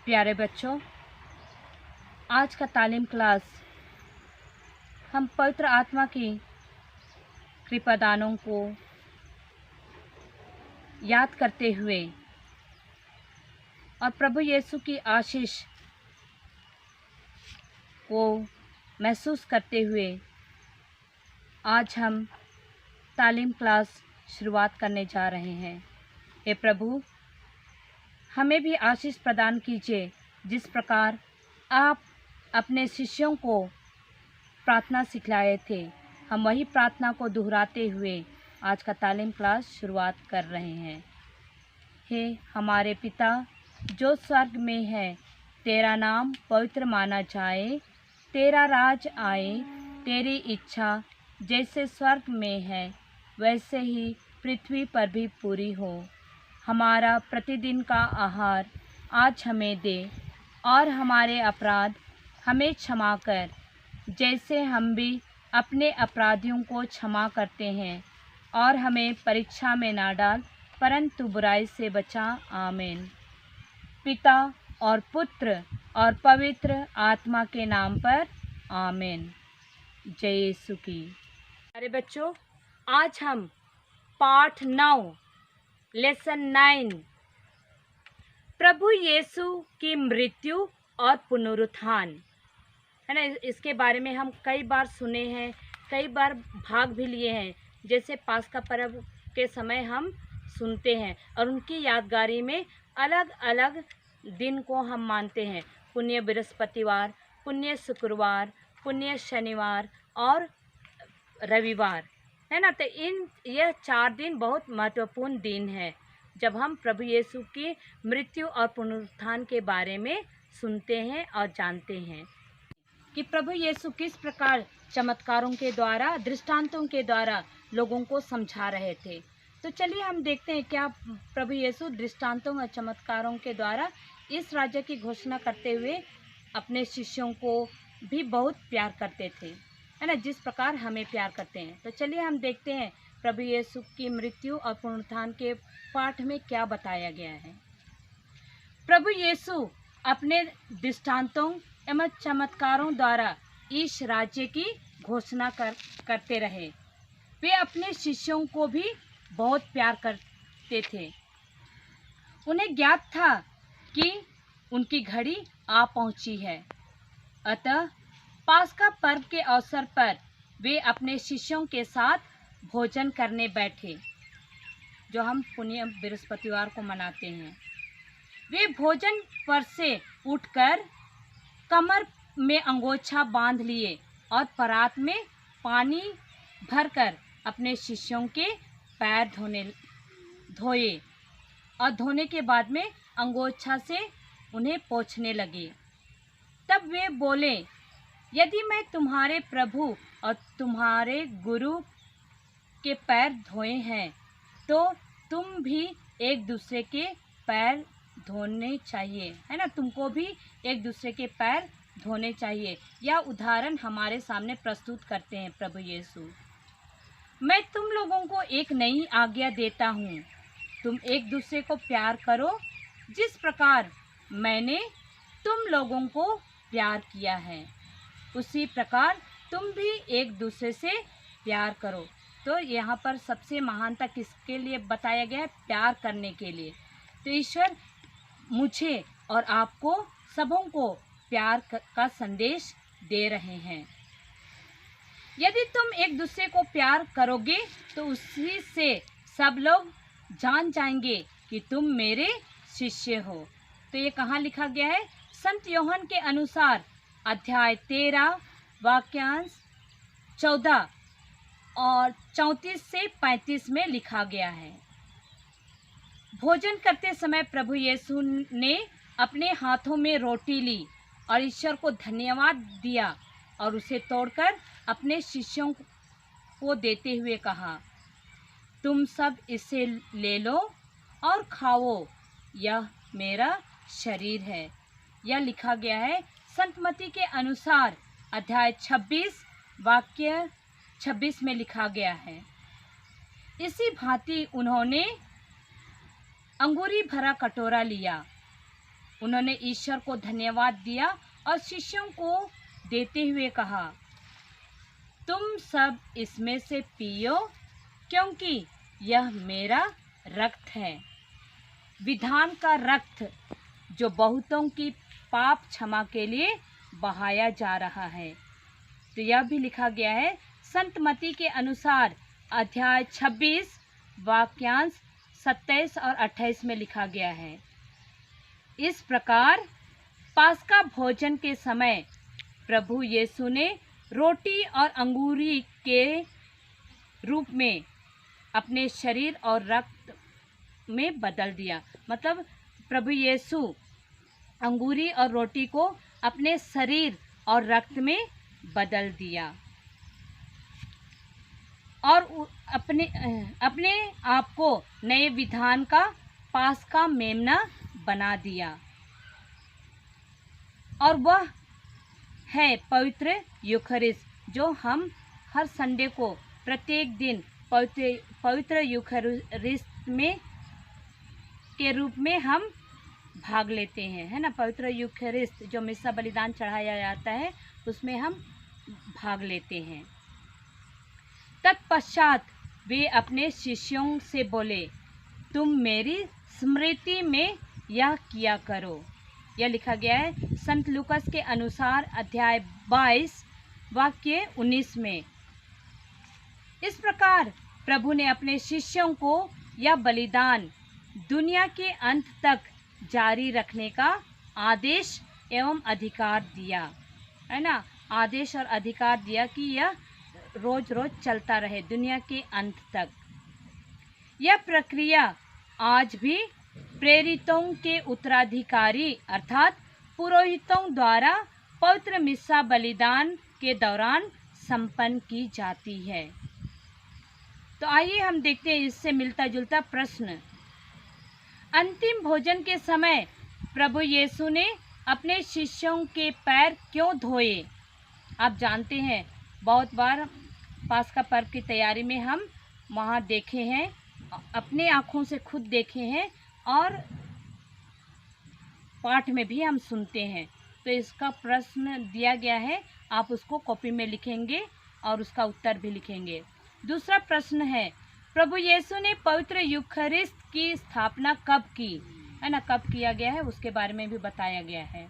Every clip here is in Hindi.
प्यारे बच्चों, आज का तालीम क्लास हम पवित्र आत्मा की कृपादानों को याद करते हुए और प्रभु यीशु की आशीष को महसूस करते हुए आज हम तालीम क्लास शुरुआत करने जा रहे हैं। हे प्रभु, हमें भी आशीष प्रदान कीजिए, जिस प्रकार आप अपने शिष्यों को प्रार्थना सिखलाए थे। हम वही प्रार्थना को दोहराते हुए आज का तालीम क्लास शुरुआत कर रहे हैं। हे हमारे पिता जो स्वर्ग में है, तेरा नाम पवित्र माना जाए, तेरा राज आए, तेरी इच्छा जैसे स्वर्ग में है वैसे ही पृथ्वी पर भी पूरी हो। हमारा प्रतिदिन का आहार आज हमें दे, और हमारे अपराध हमें क्षमा कर, जैसे हम भी अपने अपराधियों को क्षमा करते हैं, और हमें परीक्षा में ना डाल, परंतु बुराई से बचा। आमीन। पिता और पुत्र और पवित्र आत्मा के नाम पर आमीन। जय यीशु की। अरे बच्चों, आज हम पाठ 9 लेसन 9 प्रभु यीशु की मृत्यु और पुनरुत्थान, है ना, इसके बारे में हम कई बार सुने हैं, कई बार भाग भी लिए हैं। जैसे पास्का पर्व के समय हम सुनते हैं और उनकी यादगारी में अलग अलग दिन को हम मानते हैं। पुण्य बृहस्पतिवार, पुण्य शुक्रवार, पुण्य शनिवार और रविवार, है ना। तो यह 4 दिन बहुत महत्वपूर्ण दिन है जब हम प्रभु यीशु की मृत्यु और पुनरुत्थान के बारे में सुनते हैं और जानते हैं कि प्रभु यीशु किस प्रकार चमत्कारों के द्वारा, दृष्टांतों के द्वारा लोगों को समझा रहे थे। तो चलिए हम देखते हैं क्या प्रभु यीशु दृष्टांतों और चमत्कारों के द्वारा इस राज्य की घोषणा करते हुए अपने शिष्यों को भी बहुत प्यार करते थे, है ना, जिस प्रकार हमें प्यार करते हैं। तो चलिए हम देखते हैं प्रभु यीशु की मृत्यु और पुनरुत्थान के पाठ में क्या बताया गया है। प्रभु यीशु अपने दृष्टांतों एवं चमत्कारों द्वारा इस राज्य की घोषणा करते रहे। वे अपने शिष्यों को भी बहुत प्यार करते थे। उन्हें ज्ञात था कि उनकी घड़ी आ पहुंची है। अतः पास्का पर्व के अवसर पर वे अपने शिष्यों के साथ भोजन करने बैठे, जो हम पुण्य बृहस्पतिवार को मनाते हैं। वे भोजन पर से उठकर कमर में अंगोछा बांध लिए और परात में पानी भरकर अपने शिष्यों के पैर धोए और धोने के बाद में अंगोछा से उन्हें पोंछने लगे। तब वे बोले, यदि मैं तुम्हारे प्रभु और तुम्हारे गुरु के पैर धोए हैं, तो तुम भी एक दूसरे के पैर धोने चाहिए, है ना। तुमको भी एक दूसरे के पैर धोने चाहिए। यह उदाहरण हमारे सामने प्रस्तुत करते हैं प्रभु यीशु। मैं तुम लोगों को एक नई आज्ञा देता हूँ, तुम एक दूसरे को प्यार करो, जिस प्रकार मैंने तुम लोगों को प्यार किया है, उसी प्रकार तुम भी एक दूसरे से प्यार करो। तो यहाँ पर सबसे महानता किसके लिए बताया गया है? प्यार करने के लिए। तो ईश्वर मुझे और आपको सबों को प्यार का संदेश दे रहे हैं। यदि तुम एक दूसरे को प्यार करोगे तो उसी से सब लोग जान जाएंगे कि तुम मेरे शिष्य हो। तो ये कहाँ लिखा गया है? संत यूहन्ना के अनुसार अध्याय 13 वाक्यांश 14 और 34 से 35 में लिखा गया है। भोजन करते समय प्रभु यीशु ने अपने हाथों में रोटी ली और ईश्वर को धन्यवाद दिया और उसे तोड़कर अपने शिष्यों को देते हुए कहा, तुम सब इसे ले लो और खाओ, यह मेरा शरीर है। यह लिखा गया है संत मत्ती के अनुसार अध्याय 26 वाक्य 26 में लिखा गया है। इसी भांति उन्होंने अंगूरी भरा कटोरा लिया उन्होंने ईश्वर को धन्यवाद दिया और शिष्यों को देते हुए कहा, तुम सब इसमें से पियो, क्योंकि यह मेरा रक्त है, विधान का रक्त, जो बहुतों की पाप क्षमा के लिए बहाया जा रहा है। तो यह भी लिखा गया है संत मत्ती के अनुसार अध्याय 26 वाक्यांश 27 और 28 में लिखा गया है, इस प्रकार पास्का भोजन के समय प्रभु यीशु ने रोटी और अंगूरी के रूप में अपने शरीर और रक्त में बदल दिया। मतलब प्रभु यीशु अंगूरी और रोटी को अपने शरीर और रक्त में बदल दिया और अपने आप को नए विधान का पास्का मेमना बना दिया, और वह है पवित्र यूखरिस्ट, जो हम हर संडे को प्रत्येक दिन पवित्र यूखरिस्ट में के रूप में हम भाग लेते हैं, है ना। पवित्र यूखरिस्ट जो मिस्सा बलिदान चढ़ाया जाता है, उसमें हम भाग लेते हैं। तत्पश्चात वे अपने शिष्यों से बोले, तुम मेरी स्मृति में यह किया करो। यह लिखा गया है संत लूकास के अनुसार अध्याय 22 वाक्य 19 में। इस प्रकार प्रभु ने अपने शिष्यों को यह बलिदान दुनिया के अंत तक जारी रखने का आदेश एवं अधिकार दिया, है ना। आदेश और अधिकार दिया कि यह रोज रोज चलता रहे दुनिया के अंत तक। यह प्रक्रिया आज भी प्रेरितों के उत्तराधिकारी अर्थात पुरोहितों द्वारा पवित्र मिस्सा बलिदान के दौरान संपन्न की जाती है। तो आइए हम देखते हैं इससे मिलता जुलता प्रश्न। अंतिम भोजन के समय प्रभु यीशु ने अपने शिष्यों के पैर क्यों धोए? आप जानते हैं बहुत बार पास्का पर्व की तैयारी में हम वहाँ देखे हैं, अपने आँखों से खुद देखे हैं और पाठ में भी हम सुनते हैं। तो इसका प्रश्न दिया गया है, आप उसको कॉपी में लिखेंगे और उसका उत्तर भी लिखेंगे। दूसरा प्रश्न है, प्रभु यीशु ने पवित्र यूखरिस्ट की स्थापना कब की? है ना, कब किया गया है उसके बारे में भी बताया गया है।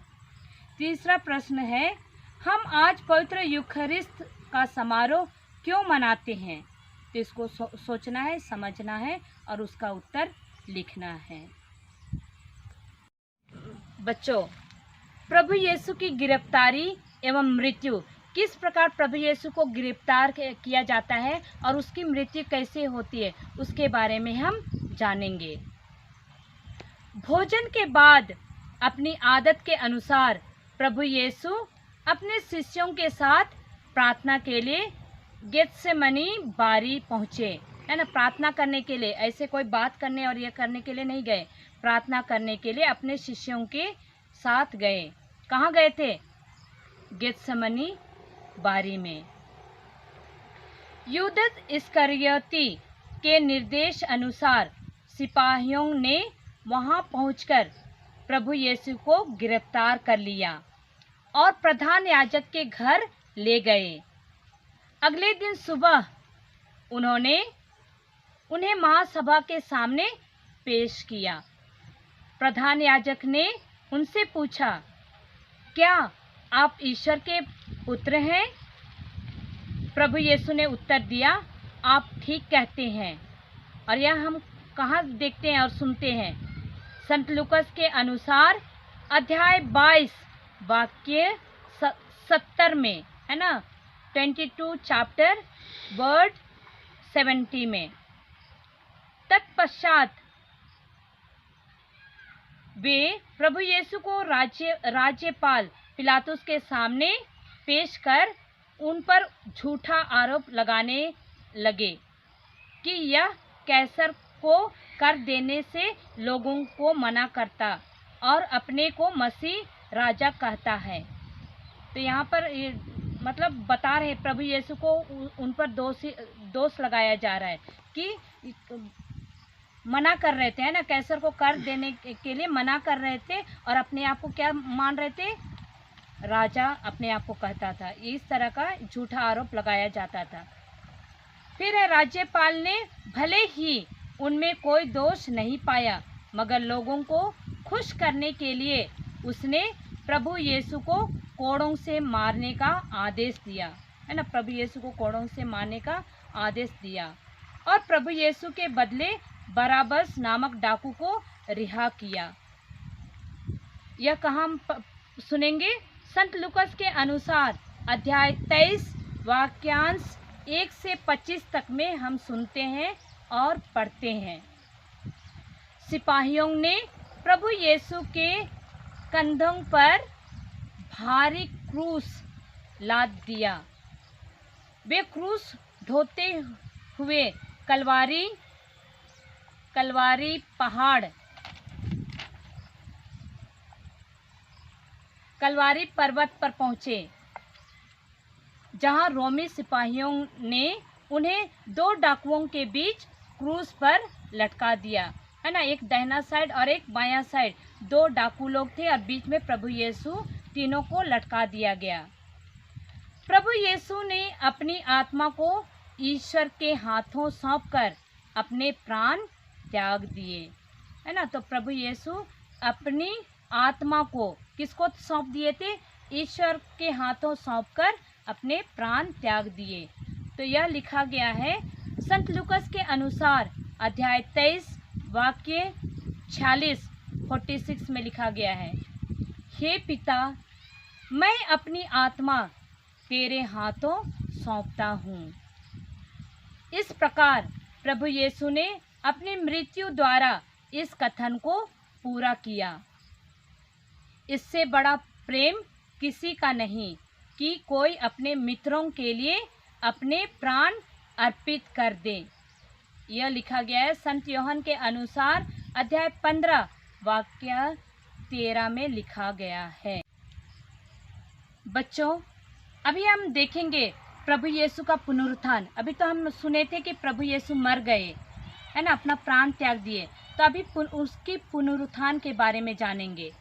तीसरा प्रश्न है, हम आज पवित्र यूखरिस्ट का समारोह क्यों मनाते हैं? तो इसको सोचना है, समझना है और उसका उत्तर लिखना है। बच्चों, प्रभु यीशु की गिरफ्तारी एवं मृत्यु, किस प्रकार प्रभु यीशु को गिरफ्तार किया जाता है और उसकी मृत्यु कैसे होती है, उसके बारे में हम जानेंगे। भोजन के बाद अपनी आदत के अनुसार प्रभु यीशु अपने शिष्यों के साथ प्रार्थना के लिए गेत्सेमनी बारी पहुँचे, है ना। प्रार्थना करने के लिए, ऐसे कोई बात करने और ये करने के लिए नहीं गए, प्रार्थना करने के लिए अपने शिष्यों के साथ गए। कहाँ गए थे? गेत्सेमनी बारी में। यूदस इस्करियोती के निर्देश अनुसार सिपाहियों ने वहां पहुंचकर प्रभु यीशु को गिरफ्तार कर लिया और प्रधान याजक के घर ले गए। अगले दिन सुबह उन्हें महासभा के सामने पेश किया। प्रधान याजक ने उनसे पूछा, क्या आप ईश्वर के पुत्र हैं? प्रभु यीशु ने उत्तर दिया, आप ठीक कहते हैं। और यह हम कहाँ देखते हैं और सुनते हैं? संत लूकास के अनुसार अध्याय 22 वाक्य 70 में, है ना, 22 चैप्टर वर्ड 70 में। तत्पश्चात वे प्रभु यीशु को राज्यपाल पिलातुस के सामने पेश कर उन पर झूठा आरोप लगाने लगे कि यह कैसर को कर देने से लोगों को मना करता और अपने को मसीह राजा कहता है। तो यहाँ पर मतलब बता रहे प्रभु यीशु को उन पर दोष लगाया जा रहा है कि मना कर रहे थे, है ना, कैसर को कर देने के लिए मना कर रहे थे और अपने आप को क्या मान रहे थे, राजा अपने आप को कहता था। इस तरह का झूठा आरोप लगाया जाता था। फिर राज्यपाल ने भले ही उनमें कोई दोष नहीं पाया, मगर लोगों को खुश करने के लिए उसने प्रभु यीशु को कोड़ों से मारने का आदेश दिया, है ना, प्रभु यीशु को कोड़ों से मारने का आदेश दिया और प्रभु यीशु के बदले बराबस नामक डाकू को रिहा किया। यह कहाँ हम सुनेंगे? संत लूकास के अनुसार अध्याय 23 वाक्यांश 1 से 25 तक में हम सुनते हैं और पढ़ते हैं। सिपाहियों ने प्रभु यीशु के कंधों पर भारी क्रूस लाद दिया। वे क्रूस ढोते हुए कलवारी पर्वत पर पहुंचे, जहां रोमी सिपाहियों ने उन्हें 2 डाकुओं के बीच क्रूस पर लटका दिया, है ना, एक दाहिना साइड और एक बायां साइड 2 डाकू लोग थे और बीच में प्रभु यीशु, तीनों को लटका दिया गया। प्रभु यीशु ने अपनी आत्मा को ईश्वर के हाथों सौंपकर अपने प्राण त्याग दिए, है ना। तो प्रभु यीशु अपनी आत्मा को किसको सौंप दिए थे? ईश्वर के हाथों सौंपकर अपने प्राण त्याग दिए। तो यह लिखा गया है संत लूकास के अनुसार अध्याय 23 वाक्य 46 में लिखा गया है, हे पिता, मैं अपनी आत्मा तेरे हाथों सौंपता हूँ। इस प्रकार प्रभु यीशु ने अपनी मृत्यु द्वारा इस कथन को पूरा किया। इससे बड़ा प्रेम किसी का नहीं कि कोई अपने मित्रों के लिए अपने प्राण अर्पित कर दे। यह लिखा गया है संत यूहन्ना के अनुसार अध्याय 15 वाक्य 13 में लिखा गया है। बच्चों, अभी हम देखेंगे प्रभु यीशु का पुनरुत्थान। अभी तो हम सुने थे कि प्रभु यीशु मर गए, है ना, अपना प्राण त्याग दिए। तो अभी उसकी पुनरुत्थान के बारे में जानेंगे।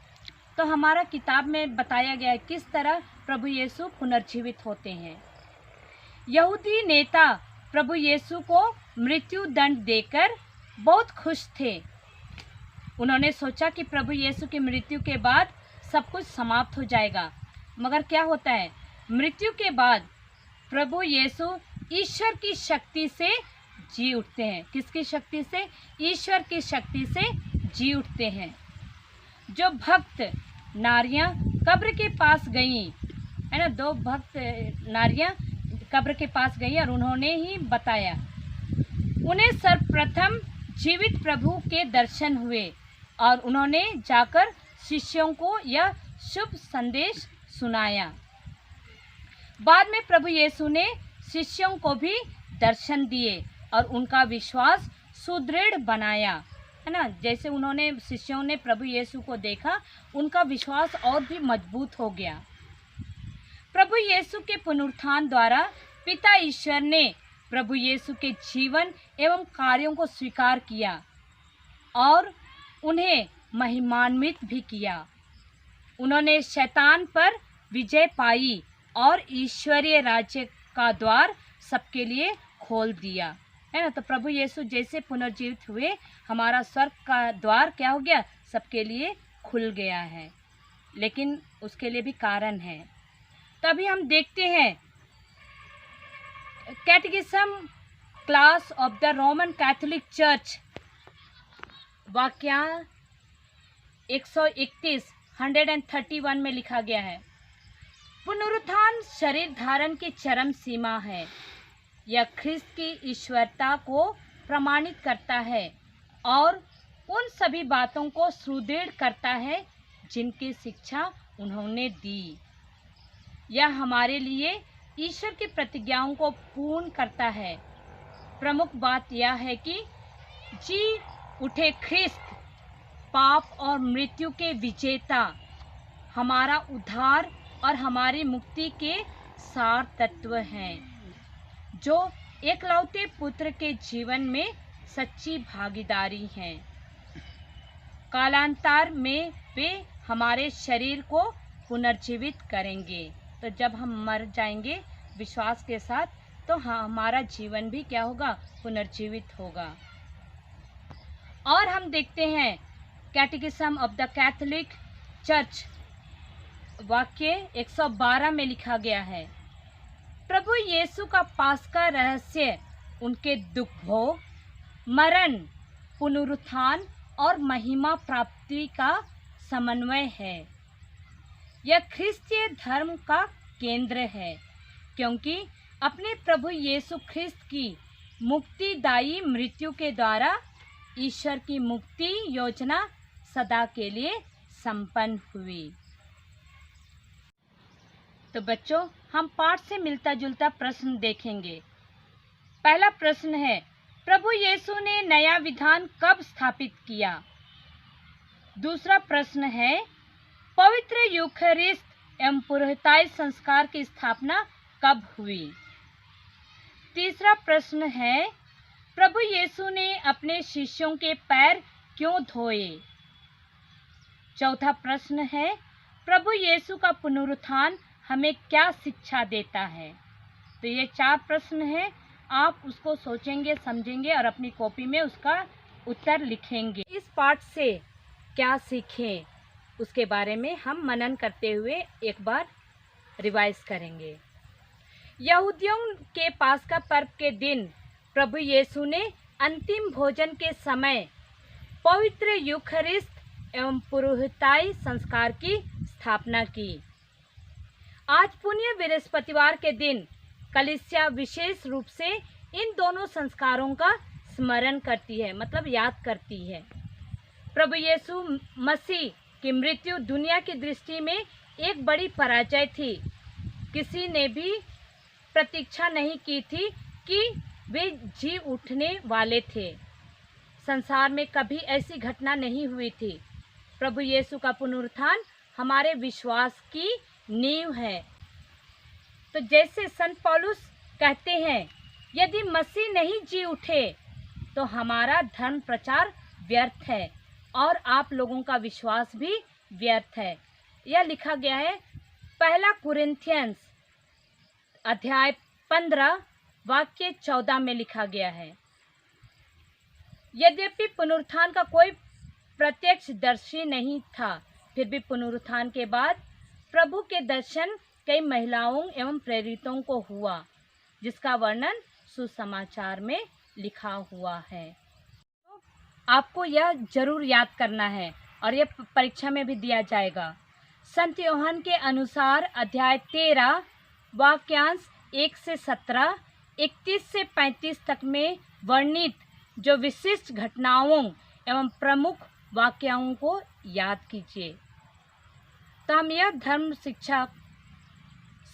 तो हमारा किताब में बताया गया है किस तरह प्रभु यीशु पुनर्जीवित होते हैं। यहूदी नेता प्रभु यीशु को मृत्यु दंड देकर बहुत खुश थे। उन्होंने सोचा कि प्रभु यीशु की मृत्यु के बाद सब कुछ समाप्त हो जाएगा, मगर क्या होता है, मृत्यु के बाद प्रभु यीशु ईश्वर की शक्ति से जी उठते हैं। किसकी शक्ति से? ईश्वर की शक्ति से जी उठते हैं। जो भक्त नारियां कब्र के पास गईं, है ना, 2 भक्त नारियां कब्र के पास गईं और उन्होंने ही बताया। उन्हें सर्वप्रथम जीवित प्रभु के दर्शन हुए और उन्होंने जाकर शिष्यों को यह शुभ संदेश सुनाया। बाद में प्रभु यीशु ने शिष्यों को भी दर्शन दिए और उनका विश्वास सुदृढ़ बनाया, है ना। जैसे उन्होंने शिष्यों ने प्रभु यीशु को देखा, उनका विश्वास और भी मजबूत हो गया। प्रभु यीशु के पुनरुत्थान द्वारा पिता ईश्वर ने प्रभु यीशु के जीवन एवं कार्यों को स्वीकार किया और उन्हें महिमान्वित भी किया। उन्होंने शैतान पर विजय पाई और ईश्वरीय राज्य का द्वार सबके लिए खोल दिया, है ना। तो प्रभु यीशु जैसे पुनर्जीवित हुए, हमारा स्वर्ग का द्वार क्या हो गया? सबके लिए खुल गया है, लेकिन उसके लिए भी कारण है। तभी हम देखते हैं catechism class of the Roman Catholic church वाक्य 131 में लिखा गया है, पुनरुत्थान शरीर धारण की चरम सीमा है। यह ख्रिस्त की ईश्वरता को प्रमाणित करता है और उन सभी बातों को सुदृढ़ करता है जिनकी शिक्षा उन्होंने दी। यह हमारे लिए ईश्वर की प्रतिज्ञाओं को पूर्ण करता है। प्रमुख बात यह है कि जी उठे ख्रिस्त पाप और मृत्यु के विजेता, हमारा उद्धार और हमारी मुक्ति के सार तत्व हैं, जो एकलौते पुत्र के जीवन में सच्ची भागीदारी हैं। कालांतर में वे हमारे शरीर को पुनर्जीवित करेंगे। तो जब हम मर जाएंगे विश्वास के साथ, तो हमारा जीवन भी क्या होगा? पुनर्जीवित होगा। और हम देखते हैं कैटेकिज्म ऑफ द कैथोलिक चर्च वाक्य 112 में लिखा गया है, प्रभु यीशु का पास्का रहस्य उनके दुख भोग, मरण, पुनरुत्थान और महिमा प्राप्ति का समन्वय है। यह ख्रिस्तीय धर्म का केंद्र है, क्योंकि अपने प्रभु यीशु ख्रिस्त की मुक्तिदायी मृत्यु के द्वारा ईश्वर की मुक्ति योजना सदा के लिए संपन्न हुई। तो बच्चों, हम पाठ से मिलता जुलता प्रश्न देखेंगे। पहला प्रश्न है, प्रभु यीशु ने नया विधान कब स्थापित किया? दूसरा प्रश्न है, पवित्र यूखरिस्ट एवं पुरोहिताई संस्कार की स्थापना कब हुई? तीसरा प्रश्न है, प्रभु यीशु ने अपने शिष्यों के पैर क्यों धोए? चौथा प्रश्न है, प्रभु यीशु का पुनरुत्थान हमें क्या शिक्षा देता है? तो ये 4 प्रश्न हैं। आप उसको सोचेंगे, समझेंगे और अपनी कॉपी में उसका उत्तर लिखेंगे। इस पाठ से क्या सीखें उसके बारे में हम मनन करते हुए एक बार रिवाइज करेंगे। यहूदियों के पास्का पर्व के दिन प्रभु यीशु ने अंतिम भोजन के समय पवित्र यूखरिस्ट एवं पुरोहिताई संस्कार की स्थापना की। आज पुण्य बृहस्पतिवार के दिन कलीसिया विशेष रूप से इन दोनों संस्कारों का स्मरण करती है, मतलब याद करती है। प्रभु यीशु मसीह की मृत्यु दुनिया की दृष्टि में एक बड़ी पराजय थी। किसी ने भी प्रतीक्षा नहीं की थी कि वे जी उठने वाले थे। संसार में कभी ऐसी घटना नहीं हुई थी। प्रभु यीशु का पुनरुत्थान हमारे विश्वास की नींव है। तो जैसे संत पौलुस कहते हैं, यदि मसीह नहीं जी उठे तो हमारा धर्म प्रचार व्यर्थ है और आप लोगों का विश्वास भी व्यर्थ है। यह लिखा गया है 1 कुरिन्थियंस अध्याय 15 वाक्य 14 में लिखा गया है। यद्यपि पुनरुत्थान का कोई प्रत्यक्षदर्शी नहीं था, फिर भी पुनरुत्थान के बाद प्रभु के दर्शन कई महिलाओं एवं प्रेरितों को हुआ, जिसका वर्णन सुसमाचार में लिखा हुआ है। तो आपको यह जरूर याद करना है और यह परीक्षा में भी दिया जाएगा। संत यूहन्ना के अनुसार अध्याय 13 वाक्यांश 1 से 17, 31 से 35 तक में वर्णित जो विशिष्ट घटनाओं एवं प्रमुख वाक्यों को याद कीजिए। तो हम यह धर्म शिक्षा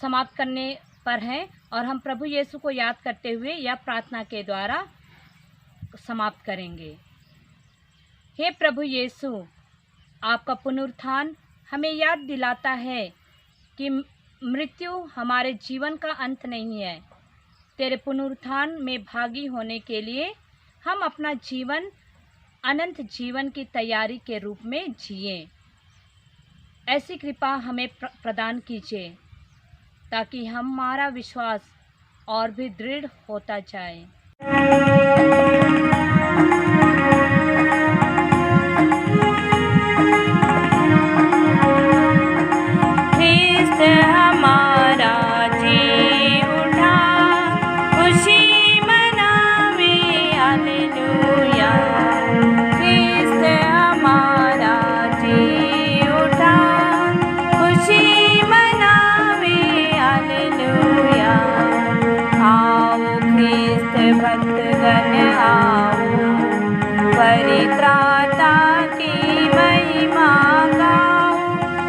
समाप्त करने पर हैं और हम प्रभु यीशु को याद करते हुए यह प्रार्थना के द्वारा समाप्त करेंगे। हे प्रभु यीशु, आपका पुनरुत्थान हमें याद दिलाता है कि मृत्यु हमारे जीवन का अंत नहीं है। तेरे पुनरुत्थान में भागी होने के लिए हम अपना जीवन अनंत जीवन की तैयारी के रूप में जिएं। ऐसी कृपा हमें प्रदान कीजिए ताकि हमारा विश्वास और भी दृढ़ होता जाए। परित्राता की महिमा गाओ,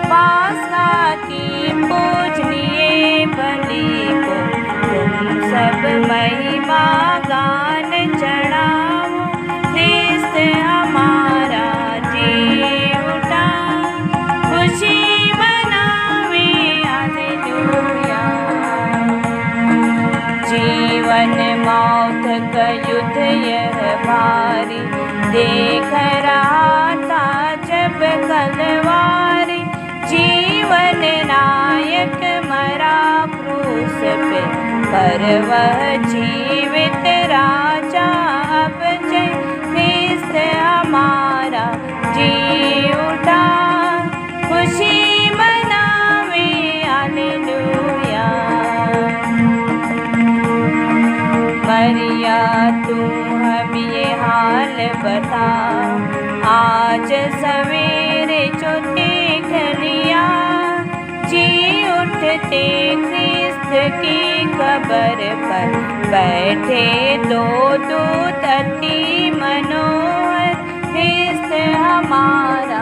पास्का की पूजनीय बलि को तुम सब महिमा गान चढ़ाओ। ख्रिस्त हमारा जी उठा, खुशी मनावे हालेलुया। जीवन मौत का युद्ध यह भारी, देख रहा था जब कलवारी, जीवन नायक मरा क्रूस पे, पर वह जीवित राजा अब जय ख्रिस्त हमारा जी उठा, खुशी मनावे हालेलुया। मरिया तू हम ये हाल बता, आज सवेरे जो देख लिया, जी उठते ख्रिस्त की कब्र पर बैठे दो दूत अति मनोहर, ख्रिस्त हमारा